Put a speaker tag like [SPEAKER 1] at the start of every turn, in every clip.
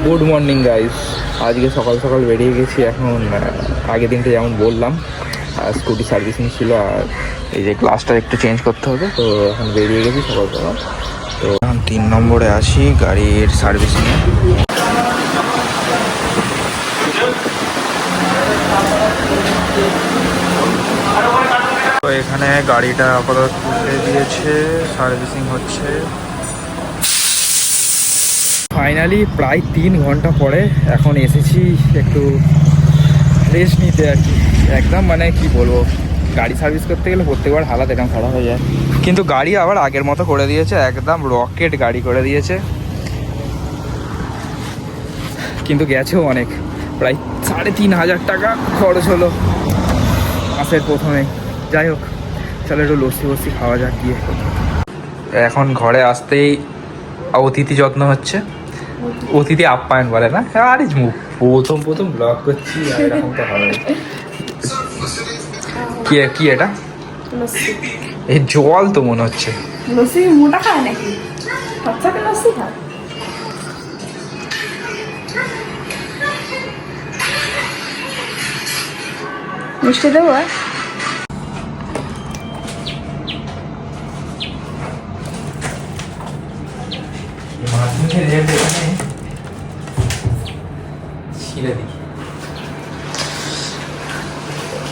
[SPEAKER 1] Good morning guys, আজকে সকাল সকাল বেরিয়ে গেছি। এখন আগের দিনটা যেমন বললাম স্কুটি সার্ভিসিং ছিল, আর এই যে গ্লাসটা একটু চেঞ্জ করতে হবে, তো এখন বেরিয়ে গেছি সকাল সকাল। তো এখন 3 নম্বরে আসি গাড়ির সার্ভিসিংয়ে। তো এখানে গাড়িটা আপাতত তুলে দিয়েছে, সার্ভিসিং হচ্ছে। ফাইনালি প্রায় 3 ঘন্টা পরে এখন এসেছি একটু রেস্ট নিতে আর কি। একদম মানে কি বলবো, গাড়ি সার্ভিস করতে গেলে প্রত্যেকবার হালাত এরকম খারাপ হয়ে যায়, কিন্তু গাড়ি আবার আগের মতো করে দিয়েছে, একদম রকেট গাড়ি করে দিয়েছে। কিন্তু গেছেও অনেক, প্রায় 3,500 টাকা খরচ হলো মাসের প্রথমে। যাই হোক, চলো একটু লস্যি বস্যি খাওয়া যাক গিয়ে। এখন ঘরে আসতেই অতিথি যত্ন হচ্ছে, অতিথি আপ্যায়ন বলে না, আরে প্রথম ব্লগ করছি, এরকম তো হবে। কি এটা? এই জল তো মনে হচ্ছে।
[SPEAKER 2] লস্যি মোটা খায় নাকি? বাচ্চাকে লস্যি খায়। মিষ্টি দেবো?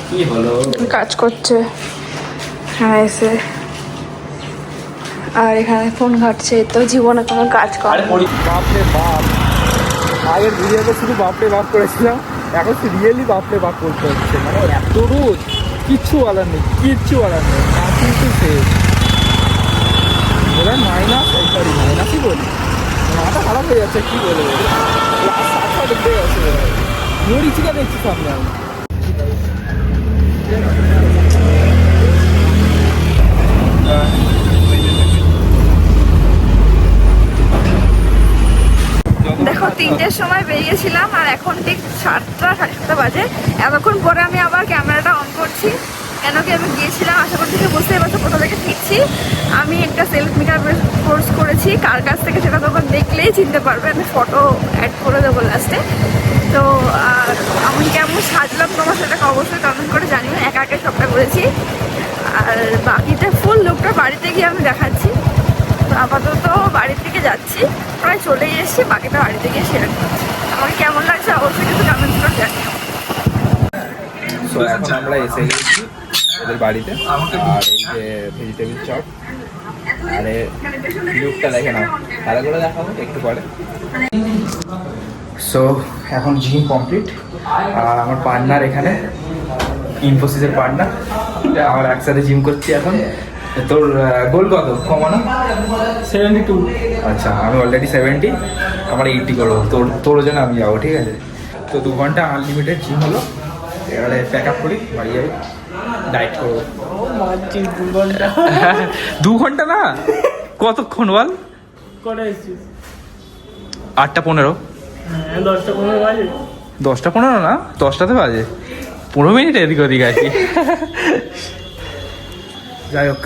[SPEAKER 1] কি হলো?
[SPEAKER 2] কাজ করছে হ্যাঁ এসে, আর এখানে ফোন ঘাটছে। তো জীবনে কোনো কাজ করে।
[SPEAKER 1] বাপরে বাপ, আগের ভিডিওতে শুধু বাপরে বাপ করেছিলাম, এখন রিয়েলি বাপরে বাপ করতে হচ্ছে। মানে এত রোদ, কিচ্ছু বলার নেই না, কিন্তু শেষ বলে মাইনাসই বলি, মাথা খারাপ হয়ে যাচ্ছে। কি বলবো, সাতটা দেখতে গেছে, মরিচিকা দেখছি সামনে আমি।
[SPEAKER 2] দেখো 3টের সময় বেরিয়েছিলাম, আর এখন ঠিক 7টা সাড়ে 7টা বাজে। এতক্ষণ পরে আমি আবার ক্যামেরাটা অন করছি, কেন কি আমি গিয়েছিলাম আশাপুর থেকে, বুঝতে পারছো কোথা থেকে ফিরছি। আমি একটা সেলফ মেকআপ কোর্স করেছি, কার কাছ থেকে সেটা তখন দেখলেই চিনতে পারবে, আমি ফটো অ্যাড করে দেবো লাস্টে। তো আমি কেমন সাজলাম তোমার সেটাকে অবশ্যই কমেন্ট করে জানিও, একা একা সবটা করেছি। আর বাকিটা ফুল লুকটা বাড়িতে গিয়ে আমি দেখাচ্ছি। তো আপাতত বাড়ির দিকে যাচ্ছি, প্রায় চলেই এসেছি, বাকিটা বাড়িতে গিয়ে শেয়ার করছি। আমাকে কেমন লাগছে অবশ্যই কিন্তু কমেন্ট করে জানিও।
[SPEAKER 1] সো এখন আমরা এসে গেছি ওদের বাড়িতে, আর এই যে ভেজিটেবিল চপ, আরে লুকটা দেখে না, ভালো করে দেখাবো একটু পরে। সো এখন জিম কমপ্লিট, আর আমার পার্টনার এখানে ইনফোসিসের পার্টনার, আমার একসাথে জিম করছি এখন। তোর গোল কত কমানো?
[SPEAKER 3] 72।
[SPEAKER 1] আচ্ছা, আমি অলরেডি 70, আমার 80 করবো। তোর জন্য আমি যাবো, ঠিক আছে? তো 2 ঘন্টা আনলিমিটেড জিম হলো, এবারে প্যাক আপ করি, বাড়ি যাবে, ডায়েট করবো। 2 ঘন্টা না, কতক্ষণ বল? 8:15।
[SPEAKER 3] 10টা 15 বাজে।
[SPEAKER 1] 10:15 না, 10টাতে বাজে, 15 মিনিট এদিক ওদিক আর কি। যাই হোক,